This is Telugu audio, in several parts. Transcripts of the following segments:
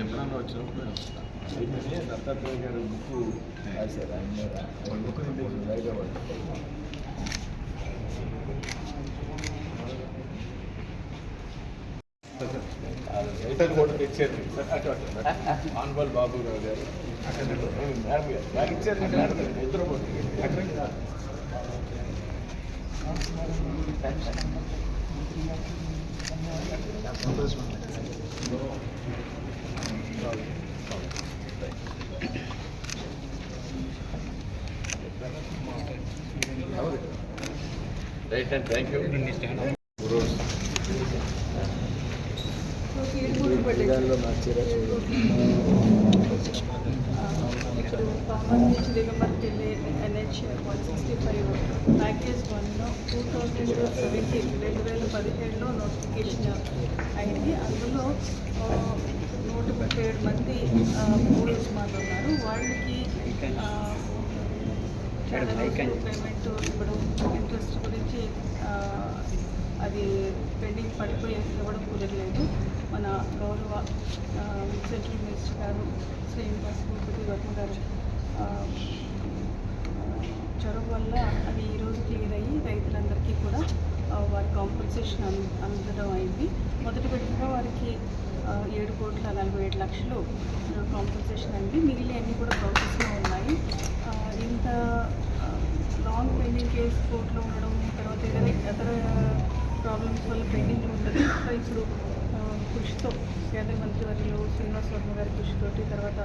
ఎప్పుడన్నా వచ్చినప్పుడు దత్తాత్రేయ గారు బుక్ రాశారు. ఆయన బుక్ హైదరాబాద్ రైటర్ కూడా తెచ్చారు. ఆన్బల్ బాబు గారు నాకు ఇచ్చారు. ఇద్దరు right and thank you. NH 165 package 1లో 2017లో నోటిఫికేషన్ అయింది. అందులో 137 మంది పోలీస్ మాకు ఉన్నారు. వాళ్ళకి పేమెంట్ ఇవ్వడం, ఇంట్రెస్ట్ గురించి అది పెండింగ్ పడిపోయి ఇవ్వడం కుదరలేదు. మన గౌరవ సెంట్రల్ మినిస్టర్ గారు శ్రీనివాస్ భూపతి వర్మ గారు చొరవ వల్ల అది ఈరోజు క్లియర్ అయ్యి రైతులందరికీ కూడా వారి కాంపెన్సేషన్ అందడం అయింది. మొదటి విడతగా వారికి 7,47,00,000 కాంపెన్సేషన్ అయింది. మిగిలిన అన్నీ కూడా ప్రాసెస్లో ఉన్నాయి. ఇంత లాంగ్ పెండింగ్ కేసు కోర్టులో ఉండడం, తర్వాత ఇతర ప్రాబ్లమ్స్ వల్ల పెండింగ్ ఉంటుంది. ఇప్పుడు కృషితో కేంద్ర మంత్రివర్యులు శ్రీనివాస్ వర్మ గారి కృషితోటి, తర్వాత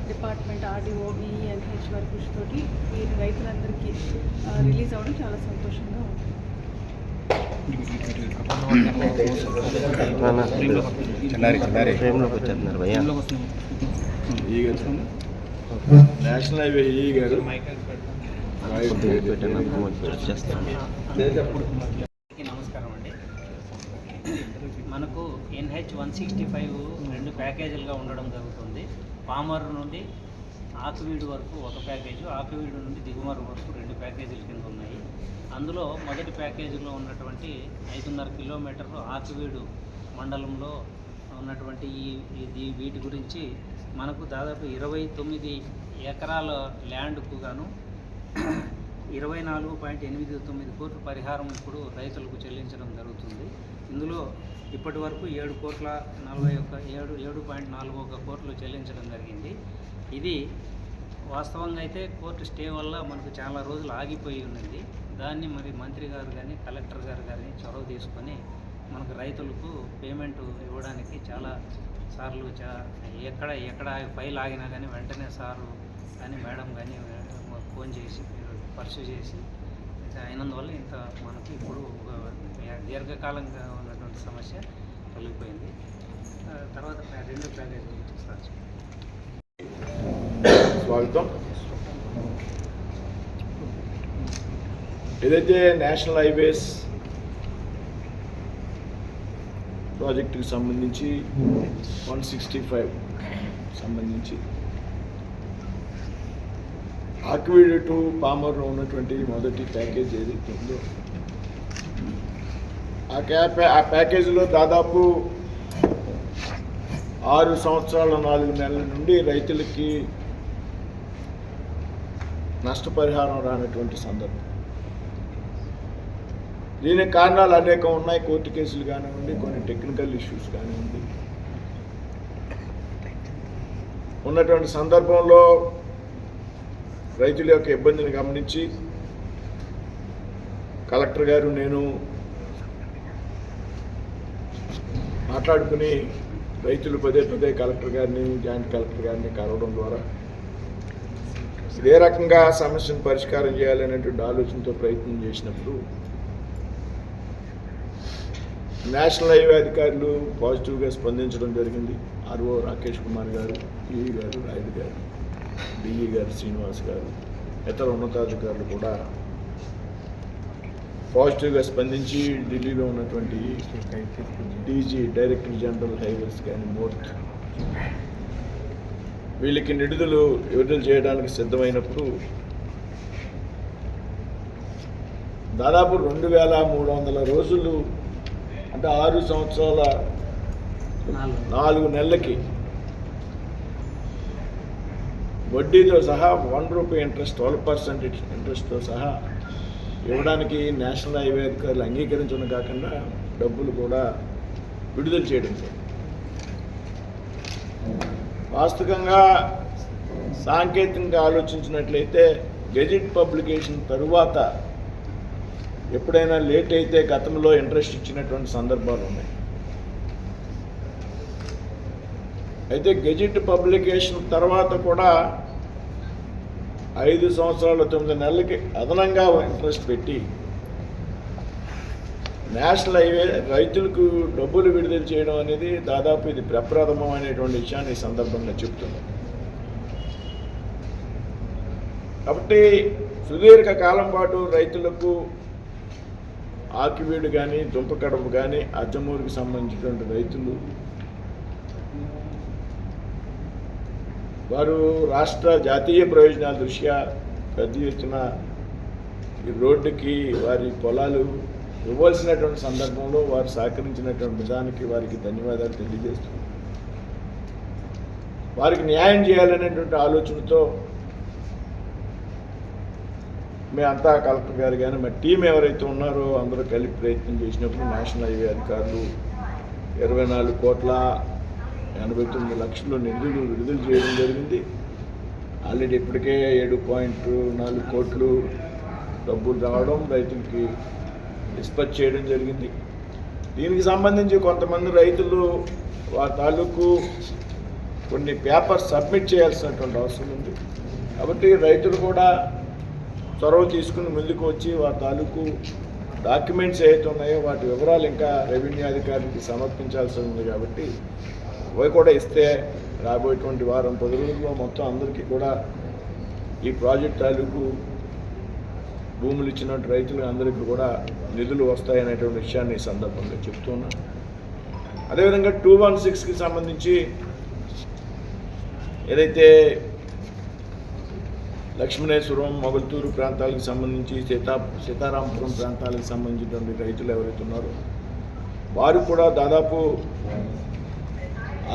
డిపార్ట్మెంట్ ఆర్డీఓ ఎన్హెచ్ వారి కృషితోటి ఈ రైతులందరికీ రిలీజ్ అవ్వడం చాలా సంతోషంగా ఉంది. నేషనల్ హైవే ఈ గారు నమస్కారం అండి. మనకు NH 165 2 ప్యాకేజీలుగా ఉండడం జరుగుతుంది. పామర్ నుండి ఆకువీడు వరకు ఒక ప్యాకేజు, ఆకువీడు నుండి దిగుమరు వరకు 2 ప్యాకేజీల కింద ఉన్నాయి. అందులో మొదటి ప్యాకేజీలో ఉన్నటువంటి 5.5 కిలోమీటర్లు ఆకువీడు మండలంలో ఉన్నటువంటి వీటి గురించి మనకు దాదాపు 29 ఎకరాల ల్యాండ్కు గాను 24.89 కోట్ల పరిహారం ఇప్పుడు రైతులకు చెల్లించడం జరుగుతుంది. ఇందులో ఇప్పటి వరకు 7.41 కోట్లు చెల్లించడం జరిగింది. ఇది వాస్తవంగా అయితే కోర్టు స్టే వల్ల మనకు చాలా రోజులు ఆగిపోయి ఉన్నది. దాన్ని మరి మంత్రి గారు కానీ కలెక్టర్ గారు కానీ చొరవ తీసుకొని మనకు రైతులకు పేమెంట్ ఇవ్వడానికి చాలా సార్లు ఎక్కడ ఫైల్ ఆగినా కానీ వెంటనే సారు కానీ మేడం కానీ ఫోన్ చేసి పర్సూ చేసి అయినందువల్ల ఇంత మనకి ఇప్పుడు దీర్ఘకాలంగా ఉన్నటువంటి సమస్య తొలగిపోయింది. తర్వాత 2 ప్యాకేజీ గురించి స్వాగతం. ఏదైతే నేషనల్ హైవేస్ ప్రాజెక్టుకి సంబంధించి 165 సంబంధించి ఆక్విడ్ టు పామర్లో ఉన్నటువంటి మొదటి ప్యాకేజ్ ఏదైతే ఉందో ఆ ప్యాకేజీలో దాదాపు 6 సంవత్సరాల 4 నెలల నుండి రైతులకి నష్టపరిహారం రానటువంటి సందర్భం. దీనికి కారణాలు అనేకం ఉన్నాయి. కోర్టు కేసులు కానివ్వండి, కొన్ని టెక్నికల్ ఇష్యూస్ కానివ్వండి. ఉన్నటువంటి సందర్భంలో రైతుల యొక్క ఇబ్బందిని గమనించి కలెక్టర్ గారు నేను మాట్లాడుకుని రైతులు పదే కలెక్టర్ గారిని, జాయింట్ కలెక్టర్ గారిని కలవడం ద్వారా ఏ రకంగా సమస్యను పరిష్కారం చేయాలనేటువంటి ఆలోచనతో ప్రయత్నం చేసినప్పుడు నేషనల్ హైవే అధికారులు పాజిటివ్గా స్పందించడం జరిగింది. ఆర్ఓ రాకేష్ కుమార్ గారు, ఈఈ గారు, రాయుడు గారు, డిఈ గారు, శ్రీనివాస్ గారు, ఇతర ఉన్నతాధికారులు కూడా పాజిటివ్గా స్పందించి ఢిల్లీలో ఉన్నటువంటి డీజీ డైరెక్టర్ జనరల్ హైవేస్ కానీ, మోర్త్ వీళ్ళకి విడుదల చేయడానికి సిద్ధమైనప్పుడు దాదాపు 2300 రోజులు అంటే 6 సంవత్సరాల 4 నెలలకి వడ్డీతో సహా ₹1 ఇంట్రెస్ట్ 12% ఇంట్రెస్ట్తో సహా ఇవ్వడానికి నేషనల్ హైవే అధికారులు అంగీకరించడం కాకుండా డబ్బులు కూడా విడుదల చేయడం. వాస్తవంగా సాంకేతికంగా ఆలోచించినట్లయితే గెజిట్ పబ్లికేషన్ తరువాత ఎప్పుడైనా లేట్ అయితే గతంలో ఇంట్రెస్ట్ ఇచ్చినటువంటి సందర్భాలు ఉన్నాయి. అయితే గెజిట్ పబ్లికేషన్ తర్వాత కూడా 5 సంవత్సరాల 9 నెలలకి అదనంగా ఇంట్రెస్ట్ పెట్టి నేషనల్ హైవే రైతులకు డబ్బులు విడుదల చేయడం అనేది దాదాపు ఇది ప్రప్రథమం అనేటువంటి విషయాన్ని ఈ సందర్భంగా చెప్తున్నాం. కాబట్టి సుదీర్ఘ కాలం పాటు రైతులకు ఆకివీడు కానీ దుంపకడపు కానీ అజ్జమూరుకి సంబంధించినటువంటి రైతులు వారు రాష్ట్ర జాతీయ ప్రయోజనాల దృష్ట్యా పెద్ద ఎత్తున ఈ రోడ్డుకి వారి పొలాలు ఇవ్వాల్సినటువంటి సందర్భంలో వారు సహకరించినటువంటి విధానానికి వారికి ధన్యవాదాలు తెలియజేస్తున్నారు. వారికి న్యాయం చేయాలనేటువంటి ఆలోచనతో మేమంతా కలెక్టర్ గారు కానీ మా టీం ఎవరైతే ఉన్నారో అందరూ కలిపి ప్రయత్నం చేసినప్పుడు నేషనల్ హైవే అధికారులు 24,89,00,000 నిధులు విడుదల చేయడం జరిగింది. ఆల్రెడీ ఇప్పటికే 7.4 కోట్లు డబ్బులు రావడం రైతులకి డిస్పచ్ చేయడం జరిగింది. దీనికి సంబంధించి కొంతమంది రైతులు వారి తాలూకు కొన్ని పేపర్స్ సబ్మిట్ చేయాల్సినటువంటి అవసరం ఉంది. కాబట్టి రైతులు కూడా చొరవ తీసుకుని ముందుకు వచ్చి వారి తాలూకు డాక్యుమెంట్స్ ఏవైతే ఉన్నాయో వాటి వివరాలు ఇంకా రెవెన్యూ అధికారికి సమర్పించాల్సి ఉంది. కాబట్టి అవి కూడా ఇస్తే రాబోయేటువంటి వారం 10 రోజుల్లో మొత్తం అందరికీ కూడా ఈ ప్రాజెక్ట్ తాలూకు భూములు ఇచ్చినటువంటి రైతులు అందరికీ కూడా నిధులు వస్తాయనేటువంటి విషయాన్ని ఈ సందర్భంగా చెప్తున్నాను. అదేవిధంగా 216కి సంబంధించి ఏదైతే లక్ష్మణేశ్వరం మొగల్తూరు ప్రాంతాలకు సంబంధించి సీతారాంపురం ప్రాంతాలకు సంబంధించినటువంటి రైతులు ఎవరైతే ఉన్నారో వారు కూడా దాదాపు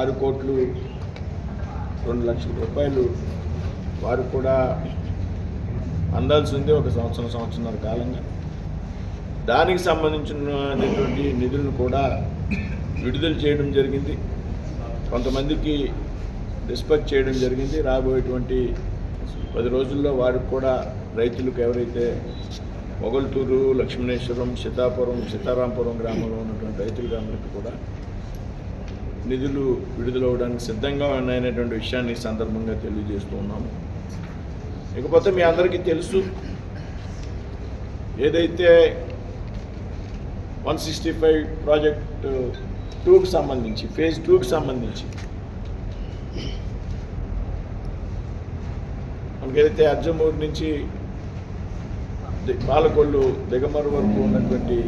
6,02,00,000 వారు కూడా అందాల్సి ఉంది ఒక సంవత్సరంన్నర కాలంగా. దానికి సంబంధించినటువంటి నిధులను కూడా విడుదల చేయడం జరిగింది. కొంతమందికి డిస్పచ్ చేయడం జరిగింది. రాబోయేటువంటి 10 రోజుల్లో వారికి కూడా రైతులకు ఎవరైతే మొగల్తూరు, లక్ష్మణేశ్వరం, సీతారాంపురం గ్రామంలో ఉన్నటువంటి రైతులకు అందరికీ కూడా నిధులు విడుదలవ్వడానికి సిద్ధంగా ఉన్నాయనేటువంటి విషయాన్ని ఈ సందర్భంగా తెలియజేస్తూ ఉన్నాము. ఇకపోతే మీ అందరికీ తెలుసు ఏదైతే 165 ప్రాజెక్ట్ 2కి సంబంధించి ఫేజ్ 2కి సంబంధించి మనకైతే అజ్జమూరు నుంచి పాలకొల్లు దిగమరు వరకు ఉన్నటువంటి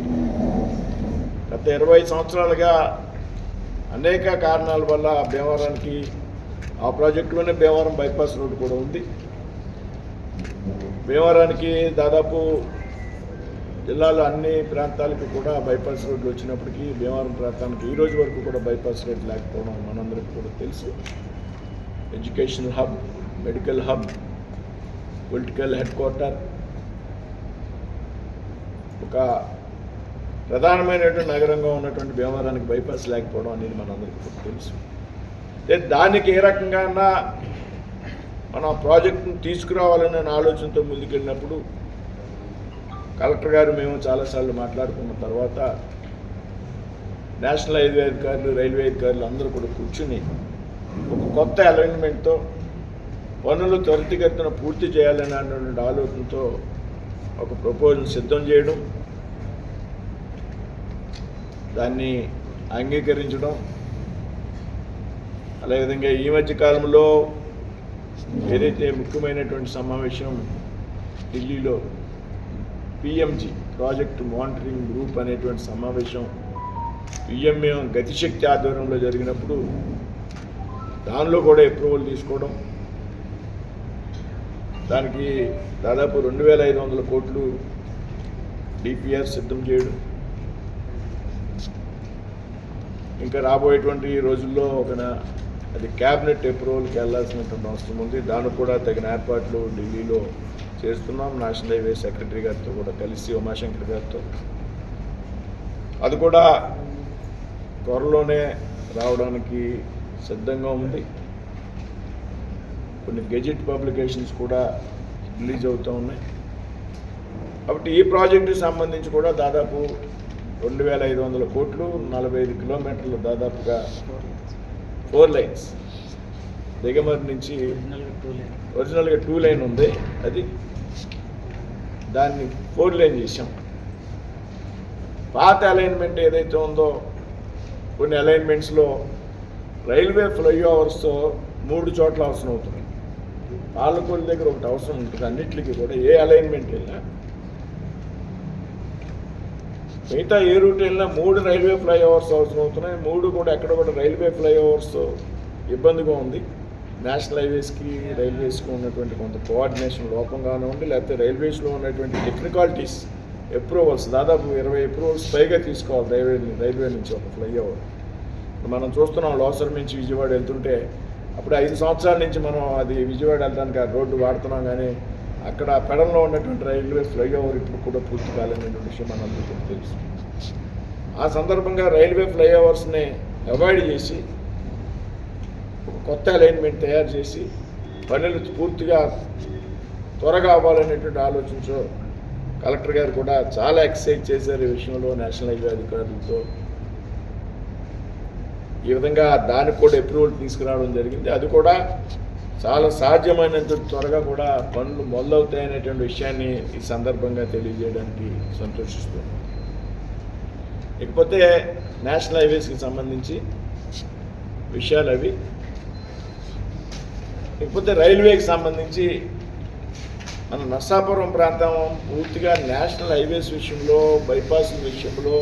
గత 20 సంవత్సరాలుగా అనేక కారణాల వల్ల భీమవరానికి ఆ ప్రాజెక్టులోనే భీమవరం బైపాస్ రోడ్డు కూడా ఉంది. భీమవరానికి దాదాపు జిల్లాలో అన్ని ప్రాంతాలకు కూడా బైపాస్ రోడ్లు వచ్చినప్పటికీ భీమవరం ప్రాంతానికి ఈ రోజు వరకు కూడా బైపాస్ రోడ్ లేకపోవడం మనందరికీ కూడా తెలుసు. Educational hub, medical hub, political head quarter, ఒక ప్రధానమైనటువంటి నగరంగా ఉన్నటువంటి భీమవరానికి బైపాస్ లేకపోవడం అనేది మనందరికీ కూడా తెలుసు. దానికి ఏ రకంగా మన ప్రాజెక్టును తీసుకురావాలనే ఆలోచనతో ముందుకెళ్ళినప్పుడు కలెక్టర్ గారు మేము చాలాసార్లు మాట్లాడుకున్న తర్వాత నేషనల్ హైవే అధికారులు, రైల్వే అధికారులు అందరూ కూడా కూర్చుని ఒక కొత్త అలైన్మెంట్తో పనులు త్వరితగతిన పూర్తి చేయాలని అన్నటువంటి ఆలోచనతో ఒక ప్రపోజల్ సిద్ధం చేయడం, దాన్ని అంగీకరించడం. అదేవిధంగా ఈ మధ్య కాలంలో ఏదైతే ముఖ్యమైనటువంటి సమావేశం ఢిల్లీలో PMG ప్రాజెక్ట్ మానిటరింగ్ గ్రూప్ అనేటువంటి సమావేశం PMM గతిశక్తి ఆధ్వర్యంలో జరిగినప్పుడు దానిలో కూడా అప్రూవల్ తీసుకోవడం, దానికి దాదాపు 2,500 కోట్లు డిపిఆర్ సిద్ధం చేయడం, ఇంకా రాబోయేటువంటి రోజుల్లో అది క్యాబినెట్ అప్రూవల్కి వెళ్ళాల్సినటువంటి అవసరం ఉంది. దానికి కూడా తగిన ఏర్పాట్లు ఢిల్లీలో చేస్తున్నాం. నేషనల్ హైవే సెక్రటరీ గారితో కూడా కలిసి, ఉమాశంకర్ గారితో. అది కూడా త్వరలోనే రావడానికి సిద్ధంగా ఉంది. కొన్ని గెజెట్ పబ్లికేషన్స్ కూడా రిలీజ్ అవుతూ ఉన్నాయి. కాబట్టి ఈ ప్రాజెక్టుకి సంబంధించి కూడా దాదాపు 2,500 కోట్లు, 45 కిలోమీటర్లు, దాదాపుగా 4 లైన్స్. దిగమరి నుంచి ఒరిజినల్గా 2 లైన్ ఉంది, అది దాన్ని 4 లైన్ చేసాం. పాత అలైన్మెంట్ ఏదైతే ఉందో, కొన్ని అలైన్మెంట్స్లో రైల్వే ఫ్లైఓవర్స్తో 3 చోట్ల అవసరం అవుతుంది. పాలకొల్లు దగ్గర ఒకటి అవసరం ఉంటుంది. అన్నింటికి కూడా ఏ అలైన్మెంట్ వెళ్ళినా, మిగతా ఏ రూట్ వెళ్ళినా 3 రైల్వే ఫ్లైఓవర్స్ అవసరం అవుతున్నాయి. 3 కూడా ఎక్కడ కూడా రైల్వే ఫ్లైఓవర్స్ ఇబ్బందిగా ఉంది. నేషనల్ హైవేస్కి రైల్వేస్కి ఉన్నటువంటి కొంత కోఆర్డినేషన్ లోపంగానే ఉంది, లేకపోతే రైల్వేస్లో ఉన్నటువంటి టెక్నికాలిటీస్, అప్రూవల్స్ దాదాపు 20 అప్రూవల్స్ పైగా తీసుకోవాలి రైల్వే నుంచి ఒక ఫ్లైఓవర్. మనం చూస్తున్నాం, లోసర్ నుంచి విజయవాడ వెళ్తుంటే అప్పుడు 5 సంవత్సరాల నుంచి మనం అది విజయవాడ వెళ్ళడానికి ఆ రోడ్డు వాడుతున్నాం, కానీ అక్కడ పెడంలో ఉన్నటువంటి రైల్వే ఫ్లైఓవర్ ఇప్పుడు కూడా పూర్తి కాలేనటువంటి విషయం మనందరికీ తెలుసు. ఆ సందర్భంగా రైల్వే ఫ్లైఓవర్స్ని అవాయిడ్ చేసి కొత్త అలైన్మెంట్ తయారు చేసి పనులు పూర్తిగా త్వరగా అవ్వాలనేటువంటి ఆలోచించో కలెక్టర్ గారు కూడా చాలా ఎక్సైజ్ చేశారు ఈ విషయంలో నేషనల్ హైవే అధికారులతో. ఈ విధంగా దానికి కూడా అప్రూవల్ తీసుకురావడం జరిగింది. అది కూడా చాలా సాధ్యమైనంత త్వరగా కూడా పనులు మొదలవుతాయనేటువంటి విషయాన్ని ఈ సందర్భంగా తెలియజేయడానికి సంతోషిస్తున్నాను. ఇకపోతే నేషనల్ హైవేస్కి సంబంధించి విషయాలు అవి. ఇకపోతే రైల్వేకి సంబంధించి మన నర్సాపురం ప్రాంతం పూర్తిగా నేషనల్ హైవేస్ విషయంలో, బైపాస్ విషయంలో,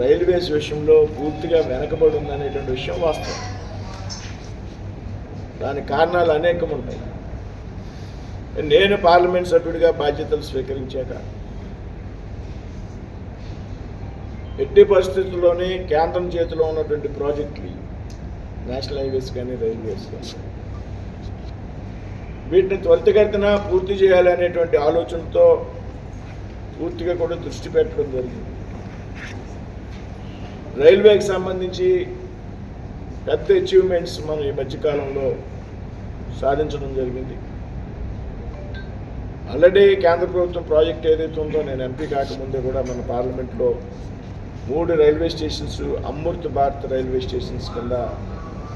రైల్వేస్ విషయంలో పూర్తిగా వెనకబడి ఉందనేటువంటి విషయం వాస్తవం. దానికి కారణాలు అనేకం ఉంటాయి. నేను పార్లమెంట్ సభ్యుడిగా బాధ్యతలు స్వీకరించాక ఎట్టి పరిస్థితుల్లోనే కేంద్రం చేతిలో ఉన్నటువంటి ప్రాజెక్టులు, నేషనల్ హైవేస్ కానీ రైల్వేస్ కానీ, వీటిని త్వరితగతిన పూర్తి చేయాలనేటువంటి ఆలోచనతో పూర్తిగా కూడా దృష్టి పెట్టడం జరిగింది. రైల్వేకి సంబంధించి పెద్ద అచీవ్మెంట్స్ మనం ఈ మధ్యకాలంలో సాధించడం జరిగింది. ఆల్రెడీ కేంద్ర ప్రభుత్వం ప్రాజెక్ట్ ఏదైతే ఉందో, నేను ఎంపీ కాకముందే కూడా మన పార్లమెంట్లో 3 railway stations Amrit Bharat railway stations కింద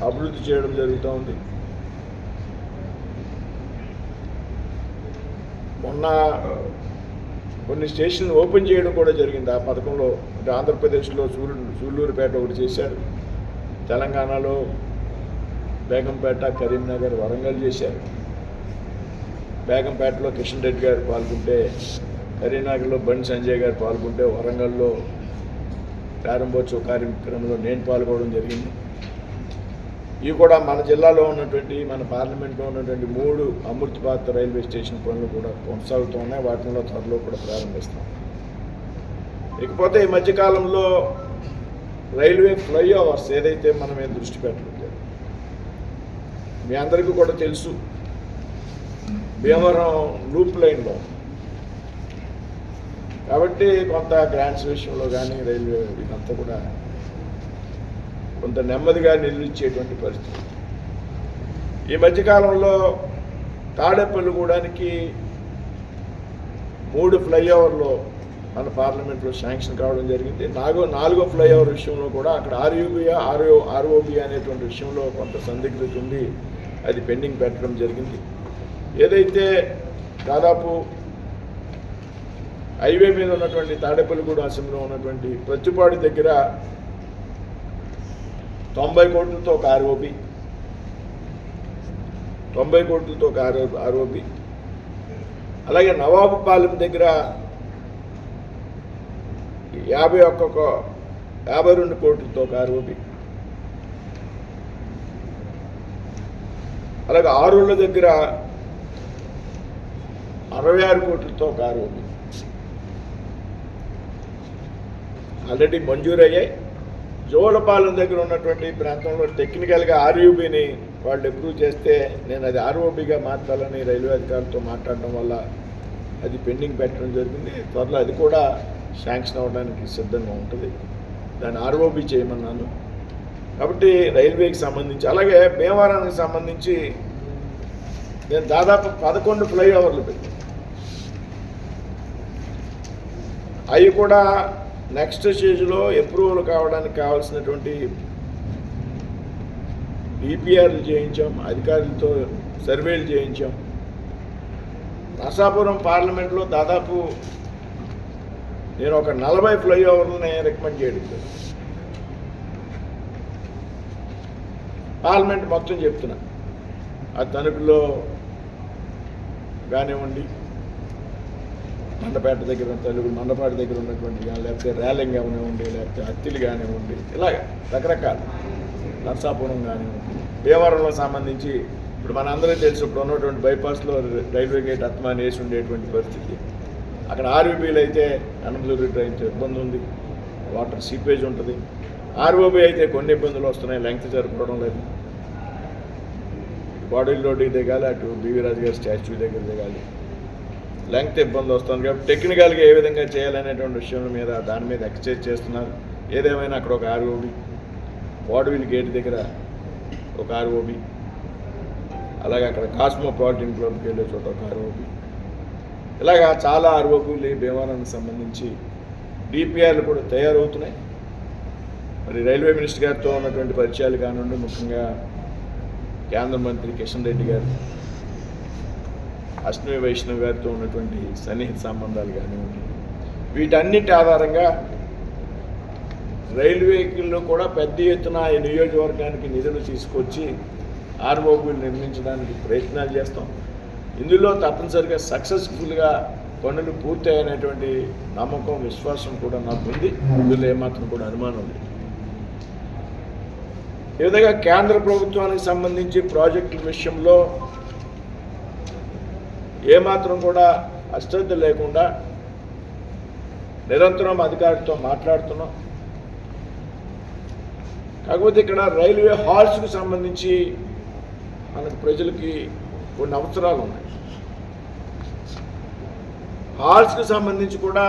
అభివృద్ధి చేయడం జరుగుతూ ఉంది. మొన్న కొన్ని స్టేషన్లు ఓపెన్ చేయడం కూడా జరిగింది ఆ పథకంలో. అంటే ఆంధ్రప్రదేశ్లో సూళ్ళూరుపేట ఒకటి చేశారు, తెలంగాణలో బేగంపేట, కరీంనగర్, వరంగల్ చేశారు. బేగంపేటలో కిషన్ రెడ్డి గారు పాల్గొంటే, కరీంనగర్లో బండి సంజయ్ గారు పాల్గొంటే, వరంగల్లో ప్రారంభోత్సవ కార్యక్రమంలో నేను పాల్గొనడం జరిగింది. ఇవి కూడా మన జిల్లాలో ఉన్నటువంటి, మన పార్లమెంట్లో ఉన్నటువంటి 3 అమృత్ భారత్ రైల్వే స్టేషన్ పనులు కూడా కొనసాగుతూ ఉన్నాయి. వాటిలో త్వరలో కూడా ప్రారంభిస్తాం. ఇకపోతే ఈ మధ్యకాలంలో రైల్వే ఫ్లైఓవర్స్ ఏదైతే మనం ఏం దృష్టి పెట్టలేదు, మీ అందరికీ కూడా తెలుసు, భీమవరం లూప్ లైన్లో కాబట్టి కొంత గ్రాంట్స్ విషయంలో కానీ రైల్వే ఇదంతా కూడా కొంత నెమ్మదిగా నిలిచేటువంటి పరిస్థితి. ఈ మధ్యకాలంలో తాడేపల్లిగూడానికి 3 ఫ్లైఓవర్లో మన పార్లమెంట్లో శాంక్షన్ కావడం జరిగింది. 4వ ఫ్లైఓవర్ విషయంలో కూడా అక్కడ ఆర్ఓబి అనేటువంటి విషయంలో కొంత సందిగ్ధత ఉంది, అది పెండింగ్ పెట్టడం జరిగింది. ఏదైతే దాదాపు హైవే మీద ఉన్నటువంటి తాడేపల్లిగూడ అసెంబ్లీలో ఉన్నటువంటి ప్రతిపాడు దగ్గర 90 కోట్లతో ఒక ఆర్ఓబి, 90 కోట్లతో ఒక ఆర్ఓబి, అలాగే నవాబుపాలెం దగ్గర 52 కోట్లతో ఒక ఆర్ఓబి, అలాగే ఆరుళ్ళ దగ్గర 66 కోట్లతో ఒక ఆర్ఓబి ఆల్రెడీ మంజూరయ్యాయి. జోలపాలెం దగ్గర ఉన్నటువంటి ప్రాంతంలో టెక్నికల్గా ఆర్యూబీని వాళ్ళు అప్రూవ్ చేస్తే నేను అది ఆర్ఓబీగా మార్చాలని రైల్వే అధికారులతో మాట్లాడడం వల్ల అది పెండింగ్ పెట్టడం జరిగింది. త్వరలో అది కూడా శాంక్షన్ అవ్వడానికి సిద్ధంగా ఉంటుంది. దాన్ని ఆర్ఓబీ చేయమన్నాను. కాబట్టి రైల్వేకి సంబంధించి, అలాగే భీమవరానికి సంబంధించి నేను దాదాపు 11 ఫ్లైఓవర్లు పెట్టాను. అవి కూడా నెక్స్ట్ స్టేజ్లో అప్రూవల్ కావడానికి కావాల్సినటువంటి డిపిఆర్లు చేయించాం, అధికారులతో సర్వేలు చేయించాం. నరసాపురం పార్లమెంట్లో దాదాపు నేను ఒక 40 ఫ్లైఓవర్లని రికమెండ్ చేయడం జరిగింది. పార్లమెంట్ మొత్తం చెప్తున్నా, ఆ తణుకులో కానివ్వండి, మండపేట దగ్గర తలుగు మండపాటి దగ్గర ఉన్నటువంటి కానీ, లేకపోతే రేలింగ్ కానివ్వండి, లేకపోతే హత్తిలు కానివ్వండి, ఇలాగ రకరకాలు, నరసాపురం కానివ్వండి, భీమవరంలో సంబంధించి ఇప్పుడు మనందరికీ తెలుసు, ఇప్పుడు ఉన్నటువంటి బైపాస్లో రైల్వే గేట్ అత్మాని వేసి ఉండేటువంటి పరిస్థితి. అక్కడ ఆర్వీబీలు అయితే అనుమతులు అయితే ఇబ్బంది ఉంది, వాటర్ సీపేజ్ ఉంటుంది. ఆర్ఓబీ అయితే కొన్ని ఇబ్బందులు వస్తున్నాయి, లెంగ్త్ జరుపుకోవడం లేదు. బాడీ రోడ్డుకి దిగాలి, అటు బీవీ రాజు గారి స్టాచ్యూ దగ్గర దిగాలి, లెంగ్త్ ఇబ్బంది వస్తుంది. కాబట్టి టెక్నికల్గా ఏ విధంగా చేయాలనేటువంటి విషయం మీద దాని మీద ఎక్సర్సైజ్ చేస్తున్నారు. ఏదేమైనా అక్కడ ఒక ఆర్ఓబీ, వాడవీల్ గేట్ దగ్గర ఒక ఆర్ఓబీ, అలాగే అక్కడ కాస్మోపాలిటన్ క్లబ్కి వెళ్ళే చోట ఒక ఆర్ఓబీ, ఇలాగా చాలా ఆర్ఓబీలు భీమవరానికి సంబంధించి డిపిఆర్లు కూడా తయారవుతున్నాయి. మరి రైల్వే మినిస్టర్ గారితో ఉన్నటువంటి పరిచయాలు కానివ్వండి, ముఖ్యంగా కేంద్ర మంత్రి కిషన్ రెడ్డి గారు, అశ్విని వైష్ణవ్ గారితో ఉన్నటువంటి సన్నిహిత సంబంధాలు కానివ్వండి, వీటన్నిటి ఆధారంగా రైల్వేలో కూడా పెద్ద ఎత్తున ఈ నియోజకవర్గానికి నిధులు తీసుకొచ్చి ఆర్ఓబీలు నిర్మించడానికి ప్రయత్నాలు చేస్తాం. ఇందులో తప్పనిసరిగా సక్సెస్ఫుల్గా పనులు పూర్తయ్యేటువంటి నమ్మకం, విశ్వాసం కూడా నాకు ఉంది. ఇందులో ఏమాత్రం కూడా అనుమానం లేదు. ఈ విధంగా కేంద్ర ప్రభుత్వానికి సంబంధించి ప్రాజెక్టుల విషయంలో ఏమాత్రం కూడా అశ్రద్ధ లేకుండా నిరంతరం అధికారులతో మాట్లాడుతున్నాం. కాకపోతే ఇక్కడ రైల్వే హాల్స్కి సంబంధించి మనకు ప్రజలకి కొన్ని అవసరాలు ఉన్నాయి. హాల్స్కి సంబంధించి కూడా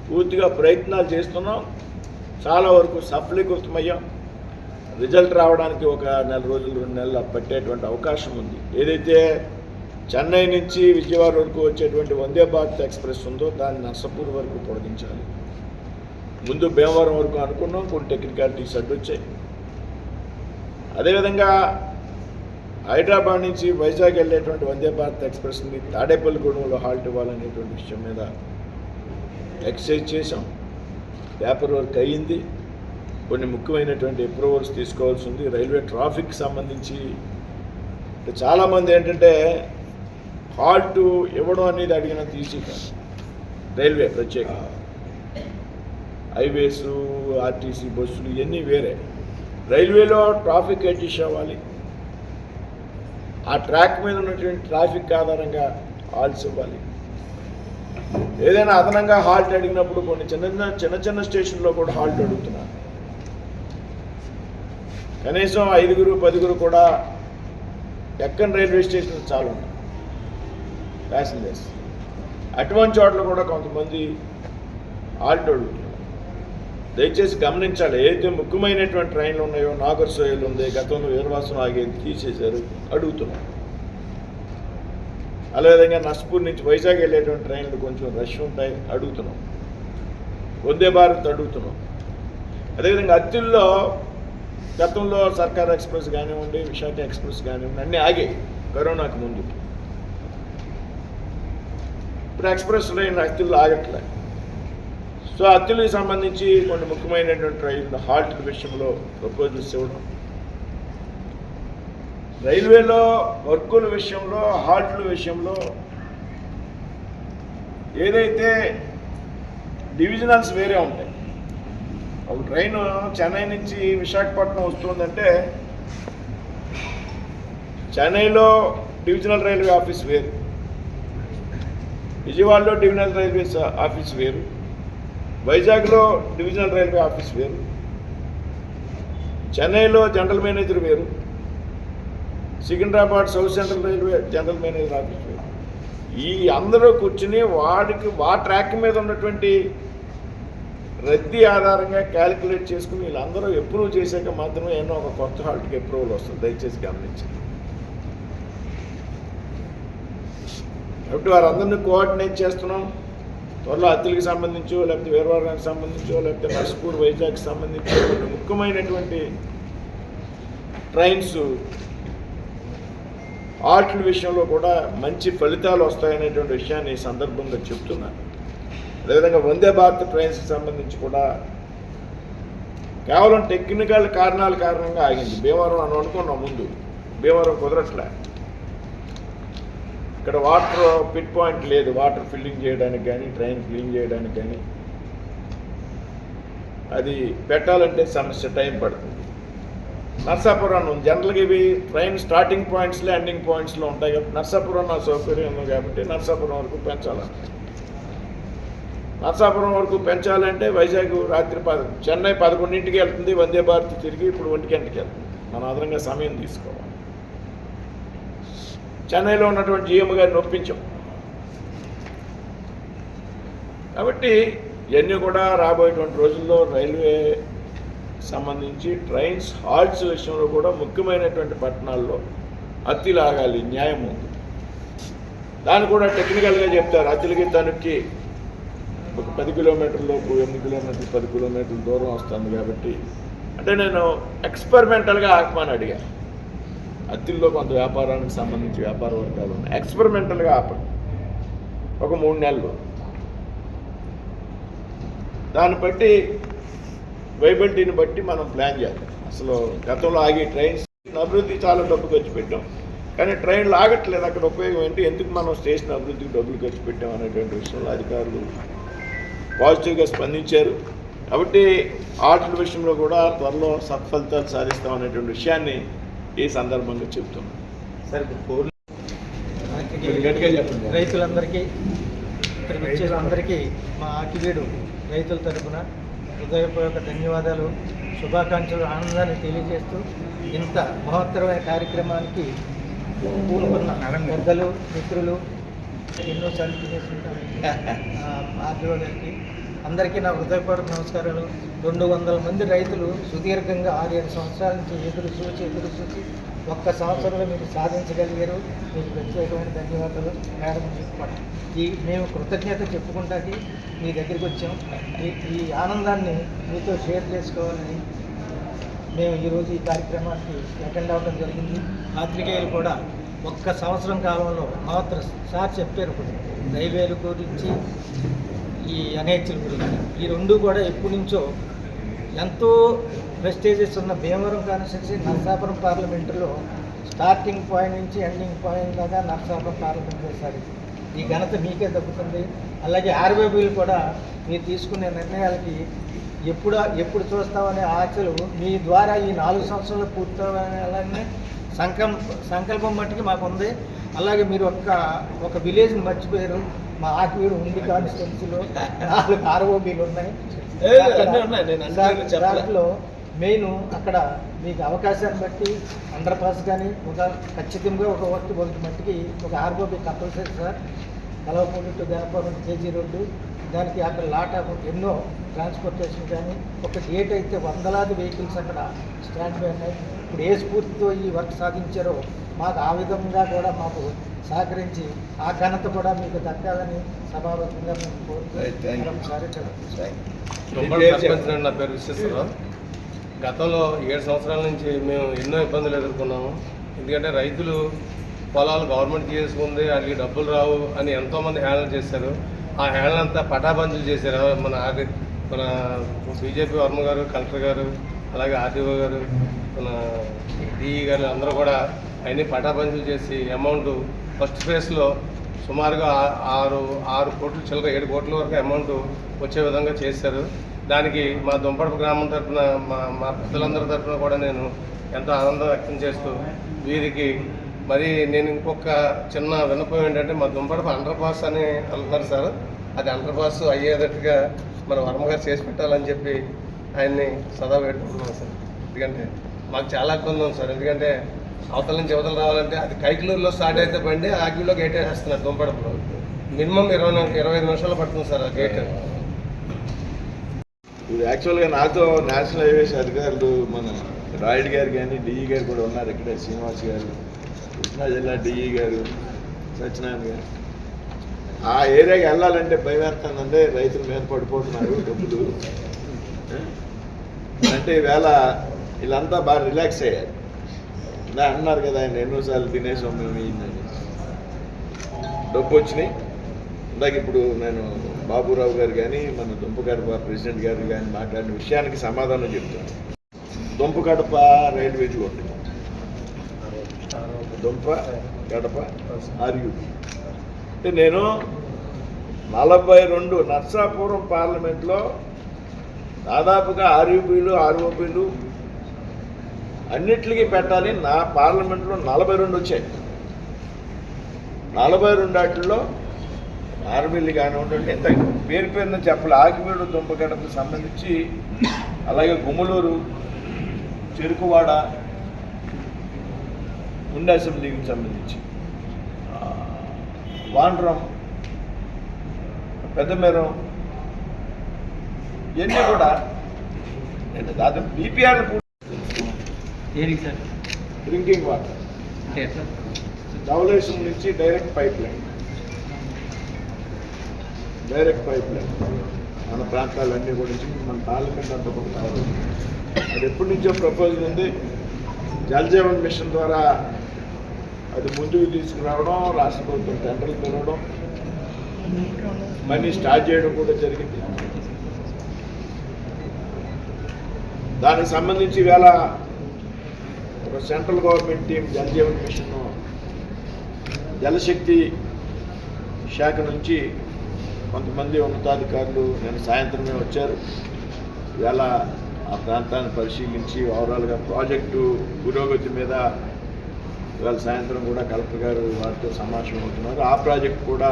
పూర్తిగా ప్రయత్నాలు చేస్తున్నాం. చాలా వరకు సఫలీకృతమయ్యాం. రిజల్ట్ రావడానికి ఒక 4 రోజులు 2 నెలలు పట్టేటువంటి అవకాశం ఉంది. ఏదైతే చెన్నై నుంచి విజయవాడ వరకు వచ్చేటువంటి వందే భారత్ ఎక్స్ప్రెస్ ఉందో దాన్ని నర్సాపూర్ వరకు పొడిగించాలి. ముందు భీమవరం వరకు అనుకున్నాం, కొన్ని టెక్నికాలిటీస్ అడ్డొచ్చాయి. అదేవిధంగా హైదరాబాద్ నుంచి వైజాగ్ వెళ్ళేటువంటి వందే భారత్ ఎక్స్ప్రెస్ని తాడేపల్లిగూడెంలో హాల్ట్ ఇవ్వాలనేటువంటి విషయం మీద ఎక్సర్సైజ్ చేసాం. పేపర్ వర్క్ అయ్యింది. కొన్ని ముఖ్యమైనటువంటి అప్రూవల్స్ తీసుకోవాల్సి ఉంది. రైల్వే ట్రాఫిక్ సంబంధించి చాలామంది ఏంటంటే హాల్ట్ ఇవ్వడం అనేది అడిగిన తీసి రైల్వే ప్రత్యేక హైవేస్, ఆర్టీసీ బస్సులు ఇవన్నీ వేరే. రైల్వేలో ట్రాఫిక్ అడ్జస్ట్ అవ్వాలి. ఆ ట్రాక్ మీద ఉన్నటువంటి ట్రాఫిక్ ఆధారంగా హాల్ట్స్ ఇవ్వాలి. ఏదైనా అదనంగా హాల్ట్ అడిగినప్పుడు కొన్ని చిన్న చిన్న స్టేషన్లో కూడా హాల్ట్ అడుగుతున్నారు. కనీసం 5-10 కూడా ఎక్కని రైల్వే స్టేషన్ చాలా ఉన్నాయి ప్యాసింజర్స్. అటువంటి చోట్ల కూడా కొంతమంది హాల్ట్ అడుగుతున్నారు. దయచేసి గమనించాలి. ఏదైతే ముఖ్యమైనటువంటి ట్రైన్లు ఉన్నాయో, నాగర్ సోయల్ ఉంది, గతంలో వీరవాసం ఆగేది తీసేశారు, అడుగుతున్నాం. అదేవిధంగా నర్సాపూర్ నుంచి వైజాగ్ వెళ్ళేటువంటి ట్రైన్లు కొంచెం రష్ ఉంటాయి, అడుగుతున్నాం. వందే భారత్ అడుగుతున్నాం. అదేవిధంగా అత్తిల్లో గతంలో సర్కార్ ఎక్స్ప్రెస్ కానివ్వండి, విశాఖ ఎక్స్ప్రెస్ కానివ్వండి, అన్నీ ఆగాయి కరోనాకు ముందు. ఇప్పుడు ఎక్స్ప్రెస్ ట్రైన్ అత్తిల్లో ఆగట్లే. సో అత్తిలకు సంబంధించి కొన్ని ముఖ్యమైనటువంటి ట్రైన్లు హాల్ట్ విషయంలో ప్రపోజల్స్ ఇవ్వడం. రైల్వేలో వర్కుల విషయంలో, హాల్ట్ల విషయంలో ఏదైతే డివిజనల్స్ వేరే ఉంటాయి. ఒక ట్రైన్ చెన్నై నుంచి విశాఖపట్నం వస్తుందంటే చెన్నైలో డివిజనల్ రైల్వే ఆఫీస్ వేరు, విజయవాడలో డివిజనల్ రైల్వే ఆఫీస్ వేరు, వైజాగ్లో డివిజనల్ రైల్వే ఆఫీస్ వేరు, చెన్నైలో జనరల్ మేనేజర్ వేరు, Secunderabad south central railway general manager office వేరు. ఈ అందరూ కూర్చుని ఆ ట్రాక్ మీద ఉన్నటువంటి రద్దీ ఆధారంగా క్యాలిక్యులేట్ చేసుకుని వీళ్ళందరూ అప్రూవ్ చేశాక మాత్రమే ఏమో ఒక కొత్త హాల్ట్కి అప్రూవల్ వస్తుంది. దయచేసి గమనించండి. కాబట్టి వారందరినీ కోఆర్డినేట్ చేస్తున్నాం. త్వరలో అత్తిలికి సంబంధించో, లేకపోతే వీరవారానికి సంబంధించో, లేకపోతే నర్స్పూర్ వైజాగ్కి సంబంధించో కొన్ని ముఖ్యమైనటువంటి ట్రైన్స్ ఆర్ట్ల విషయంలో కూడా మంచి ఫలితాలు వస్తాయనేటువంటి విషయాన్ని ఈ సందర్భంగా చెప్తున్నాను. అదేవిధంగా వందే భారత్ ట్రైన్స్కి సంబంధించి కూడా కేవలం టెక్నికల్ కారణాల కారణంగా ఆగింది. భీమవరం అని అనుకున్నాం ముందు, భీమవరం కుదరట్లే. ఇక్కడ వాటర్ పిట్ పాయింట్ లేదు, వాటర్ ఫిల్లింగ్ చేయడానికి కానీ ట్రైన్ క్లీన్ చేయడానికి కానీ. అది పెట్టాలంటే సమస్య, టైం పడుతుంది. నర్సాపురం జనరల్గా ఇవి ట్రైన్ స్టార్టింగ్ పాయింట్స్లో ఎండింగ్ పాయింట్స్లో ఉంటాయి కాబట్టి నర్సాపురం నా సౌకర్యం ఉంది కాబట్టి నర్సాపురం వరకు పెంచాలంట. నర్సాపురం వరకు పెంచాలంటే వైజాగ్ రాత్రి చెన్నై 11ంటికి వెళ్తుంది వందే భారత్, తిరిగి ఇప్పుడు 1 గంటకి వెళ్తుంది. మనం అదనంగా సమయం తీసుకోవాలి. చెన్నైలో ఉన్నటువంటి జిఎం గారిని ఒప్పించాం. కాబట్టి ఇవన్నీ కూడా రాబోయేటువంటి రోజుల్లో రైల్వే సంబంధించి ట్రైన్స్ హాల్ట్స్ విషయంలో కూడా ముఖ్యమైనటువంటి పట్టణాల్లో అత్తిలాగాలి, న్యాయం ఉంది. దాన్ని కూడా టెక్నికల్గా చెప్తారు. అత్తిలికి తణుక్కి ఒక 10 కిలోమీటర్లోపు 8 కిలోమీటర్లు 10 కిలోమీటర్ల దూరం వస్తుంది కాబట్టి అంటే నేను ఎక్స్పెరిమెంటల్గా ఆపమని అడిగాను. అత్తిల్లో కొంత వ్యాపారానికి సంబంధించి వ్యాపార వర్గాలు ఉన్నాయి, ఎక్స్పెరిమెంటల్గా ఆపండి ఒక 3 నెలలు. దాన్ని బట్టి వైబిలిటీని బట్టి మనం ప్లాన్ చేయాలి. అసలు గతంలో ఆగి ట్రైన్స్ అభివృద్ధి చాలా డబ్బు ఖర్చు పెట్టాం, కానీ ట్రైన్లు ఆగట్లేదు. అక్కడ ఉపయోగం ఏంటి, ఎందుకు మనం స్టేషన్ అభివృద్ధికి డబ్బులు ఖర్చు పెట్టాం అనేటువంటి విషయంలో అధికారులు పాజిటివ్గా స్పందించారు. కాబట్టి ఆర్ట్ల విషయంలో కూడా త్వరలో సత్ఫలితాలు సాధిస్తామనేటువంటి విషయాన్ని ఈ సందర్భంగా చెప్తున్నాం. సార్, రైతులందరికీ అందరికీ మా ఆకివీడు రైతుల తరఫున హృదయపూర్వక ధన్యవాదాలు, శుభాకాంక్షలు, ఆనందాన్ని తెలియజేస్తూ ఇంత మహత్తరమైన కార్యక్రమానికి పూనుకున్న పెద్దలు, మిత్రులు, ఎన్నోసార్లు తినేసుకుంటారు ఆర్టీఓ గారికి అందరికీ నా హృదయపూర్వక నమస్కారాలు. 200 మంది రైతులు సుదీర్ఘంగా 6-7 సంవత్సరాల నుంచి ఎదురు చూసి 1 సంవత్సరంలో మీరు సాధించగలిగారు. మీకు ప్రత్యేకమైన ధన్యవాదాలు మేడం. మేము కృతజ్ఞత చెప్పుకుంటాకి మీ దగ్గరికి వచ్చాం. ఈ ఆనందాన్ని మీతో షేర్ చేసుకోవాలని మేము ఈరోజు ఈ కార్యక్రమానికి అటెండ్ అవ్వడం జరిగింది. పాత్రికేయులు కూడా 1 సంవత్సరం కాలంలో మాత్రం సార్ చెప్పారు రైల్వేల గురించి, ఈ ఎన్హెచ్ల గురించి. ఈ 2 కూడా ఎప్పటి నుంచో ఎంతో ప్రెస్టేజెస్ ఉన్న భీమవరం కాన్స్టిట్యున్సీ నర్సాపురం పార్లమెంటులో స్టార్టింగ్ పాయింట్ నుంచి ఎండింగ్ పాయింట్ దాకా నర్సాపురం పార్లమెంట్ చేశారు. ఈ ఘనత మీకే దక్కుతుంది. అలాగే ఆర్బీఐలు కూడా మీరు తీసుకునే నిర్ణయాలకి ఎప్పుడు చూస్తామనే ఆశలు మీ ద్వారా ఈ 4 సంవత్సరాలు పూర్తయ్యాలనే సంకల్పం మట్టుకు మాకు ఉంది. అలాగే మీరు ఒక విలేజ్ని మర్చిపోయారు. మా ఆకివీడు ఉంది కాన్స్టిట్యున్సీలో 4 ఆర్ఓబీలు ఉన్నాయి. దాంట్లో మెయిన్ అక్కడ మీకు అవకాశాన్ని బట్టి అండర్ పాస్ కానీ ఖచ్చితంగా ఒకటి మట్టికి ఒక ROB compulsory sir. Kalavapudi to Ganapuram KG road, దానికి అక్కడ లాట్ ఆఫ్ ఎన్నో ట్రాన్స్పోర్టేషన్ కానీ ఒక డేట్ అయితే 100,000 వెహికల్స్ అక్కడ స్టాండ్ బై ఉన్నాయి. ఇప్పుడు ఏ స్ఫూర్తితో ఈ వర్క్ సాధించారో మాకు ఆ విధంగా కూడా మాకు సహకరించి ఆ ఘనత కూడా మీకు దక్కాలని సభాముఖంగా మేము కోరుతున్నాం. నా పేరు విశ్వేశ్వరరావు. గతంలో 7 సంవత్సరాల నుంచి మేము ఎన్నో ఇబ్బందులు ఎదుర్కొన్నాము. ఎందుకంటే రైతులు పొలాలు గవర్నమెంట్ చేసుకుంది, వాళ్ళకి డబ్బులు రావు అని ఎంతోమంది హ్యాండిల్ చేశారు. ఆ హ్యాండిల్ అంతా పటాబందులు చేశారు. మన బీజేపీ వర్మ గారు, కలెక్టర్ గారు, అలాగే ఆర్టీఓ గారు, మన డిఈ గారు అందరూ కూడా అన్నీ పటాబందులు చేసి అమౌంట్ ఫస్ట్ ఫేజ్లో సుమారుగా 6 కోట్లు చిల్లర 7 కోట్ల వరకు అమౌంట్ వచ్చే విధంగా చేశారు. దానికి మా దుంపడపు గ్రామం తరఫున మా పెద్దలందరి తరఫున కూడా నేను ఎంతో ఆనందం వ్యక్తం చేస్తూ వీరికి మరి నేను ఇంకొక చిన్న విన్నపం ఏంటంటే మా దుంపడప అండర్ పాస్ అని అంటున్నారు సార్, అది అండర్ పాస్ అయ్యేటట్టుగా మన వర్మ గారు చేసి పెట్టాలని చెప్పి ఆయన్ని సదా పెట్టుకుంటున్నాం సార్. ఎందుకంటే మాకు చాలా ఇబ్బంది ఉంది సార్, ఎందుకంటే అవతల నుంచి అవతల రావాలంటే అది కైకలూరులో స్టార్ట్ అయితే బండి ఆకిలో గేట్ వేసేస్తున్నారు దుంపడపలో. మినిమం 25 నిమిషాలు పడుతుంది సార్ ఆ గేట్. ఇది యాక్చువల్గా నాతో నేషనల్ హైవేస్ అధికారులు మన రాయుడు గారు కానీ డిఈ గారు కూడా ఉన్నారు ఇక్కడ, శ్రీనివాస్ గారు, కృష్ణా జిల్లా డిఈ గారు, సత్యనారాయణ గారు. ఆ ఏరియాకి వెళ్ళాలంటే భయవేస్తానందే, రైతుల మీద పడిపోతున్నారు డబ్బులు. అంటే ఈవేళ వీళ్ళంతా బాగా రిలాక్స్ అయ్యారు. ఇలా అన్నారు కదా ఆయన ఎన్నోసార్లు తినేసాం మేము ఇయ్యిందని, డబ్బు వచ్చినాయి. ఇందాక ఇప్పుడు నేను బాబురావు గారు కానీ మన దుంపగడప ప్రెసిడెంట్ గారు కానీ మాట్లాడిన విషయానికి సమాధానం చెప్తాను. దుంపగడప రైల్వే రోడ్డు, దుంప గడప ఆర్యూ. అంటే నేను 42 నర్సాపురం పార్లమెంట్లో దాదాపుగా ఆర్యూపీలు ఆర్ఓపీలు అన్నిటికీ పెట్టాలి. నా పార్లమెంట్లో 42 వచ్చాయి. 42 వాటిల్లో ఆర్మీలు కానివ్వండి, ఇంత పేరు పేరున చెప్పాలి. ఆకివీడు దుంపగడపకు సంబంధించి, అలాగే గుమ్మలూరు, చెరుకువాడ, ఉండి అసెంబ్లీకి సంబంధించి, వాండ్రం, పెద్దమేరం, ఇవన్నీ కూడా దాదాపు బీపీఆర్ డ్రింకింగ్ వాటర్ ధవళేశ్వరం నుంచి డైరెక్ట్ పైప్ లైన్ మన ప్రాంతాలన్నీ కూడా మన పార్లమెంట్ అంతా కూడా కావాలి. అది ఎప్పటి నుంచో ప్రపోజల్ ఉంది. జల్ జీవన్ మిషన్ ద్వారా అది ముందుకు తీసుకురావడం, రాష్ట్ర ప్రభుత్వం టెండర్లు పిలవడం, మనీ స్టార్ట్ చేయడం కూడా జరిగింది. దానికి సంబంధించి వేళ ఒక central government team Jal Jeevan mission Jalshakti శాఖ నుంచి కొంతమంది ఉన్నతాధికారులు నేను సాయంత్రమే వచ్చారు. ఇవాళ ఆ ప్రాంతాన్ని పరిశీలించి ఓవరాల్గా ప్రాజెక్టు పురోగతి మీద ఇవాళ సాయంత్రం కూడా కలెక్టర్ గారు వారితో సమావేశం అవుతున్నారు. ఆ ప్రాజెక్టు కూడా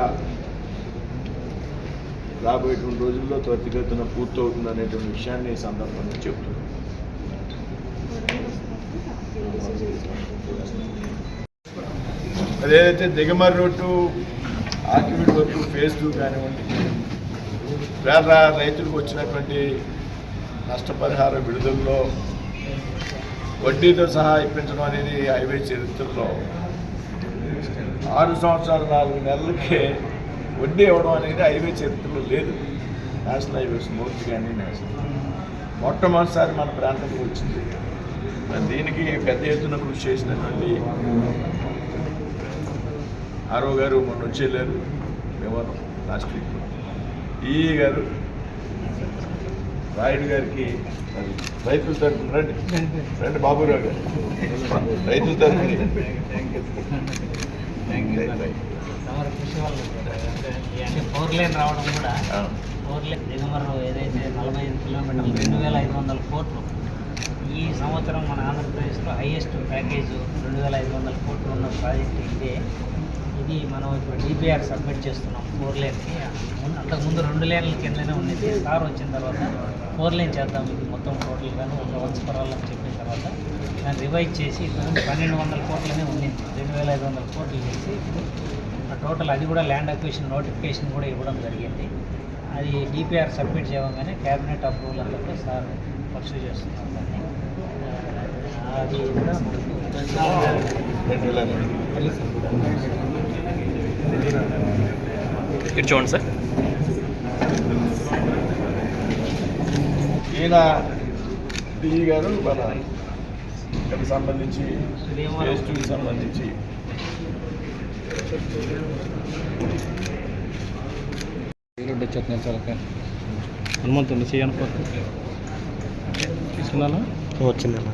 రాబోయేటువంటి రోజుల్లో త్వరితగతిన పూర్తవుతుంది అనేటువంటి విషయాన్ని ఈ సందర్భంగా చెబుతున్నాను. అదేదైతే దిగమర్రి రోడ్డు ఆకివీడు వరకు ఫేజ్ 2 కానివ్వండి, వేళ రైతులకు వచ్చినటువంటి నష్టపరిహార విడుదలలో వడ్డీతో సహా ఇప్పించడం అనేది హైవే చరిత్రలో 6 సంవత్సరాలు 4 నెలలకే వడ్డీ ఇవ్వడం అనేది హైవే చరిత్రలో లేదు. నేషనల్ హైవేస్ నోర్త్ కానీ నేషనల్ మొట్టమొదటిసారి మన ప్రాంతంలో వచ్చింది. దీనికి పెద్ద ఎత్తున కృషి చేసినటువంటి ఆరో గారు మొన్న వచ్చి వెళ్ళారు వ్యవహారం లాస్ట్ వీక్. ఈఈ గారు, రాయుడు గారికి రైతుల తరఫున రండి బాబురావు గారు, రైతుల తరఫున ఫోర్ లేన్ రావడం కూడా, 4 లేన్ దిగమర్రు ఏదైతే 45 కిలోమీటర్లు 2500 కోట్లు ఈ సంవత్సరం మన ఆంధ్రప్రదేశ్లో హైయెస్ట్ ప్యాకేజ్ 2500 కోట్లు ఉన్న ప్రాజెక్ట్ ఇదే. ఇది మనం ఇప్పుడు డిపిఆర్ సబ్మిట్ చేస్తున్నాం 4 లేన్కి. అంతకుముందు 2 లేన్ల కిందనే ఉండేది. సార్ వచ్చిన తర్వాత 4 లేన్ చేద్దాం, ఇది మొత్తం టోటల్గాను ఒక వంశపరాలని చెప్పిన తర్వాత దాన్ని రివైజ్ చేసి 1200 కోట్లనే ఉండింది. 2500 కోట్లు చేసి ఆ టోటల్ అది కూడా ల్యాండ్ అక్విజిషన్ నోటిఫికేషన్ కూడా ఇవ్వడం జరిగింది. అది డిపిఆర్ సబ్మిట్ చేయగానే క్యాబినెట్ అప్రూవల్ అంతా కూడా సార్ పర్సూ చేస్తున్నాం. దాన్ని అది కూడా ఇటు చూడండి సార్. ఈయన డిఈ గారు మన ఇక్కడ సంబంధించి ఫేజ్ 2కి సంబంధించి హనుమంతుడిని చేయను తీసుకున్నాను వచ్చిందమ్మా.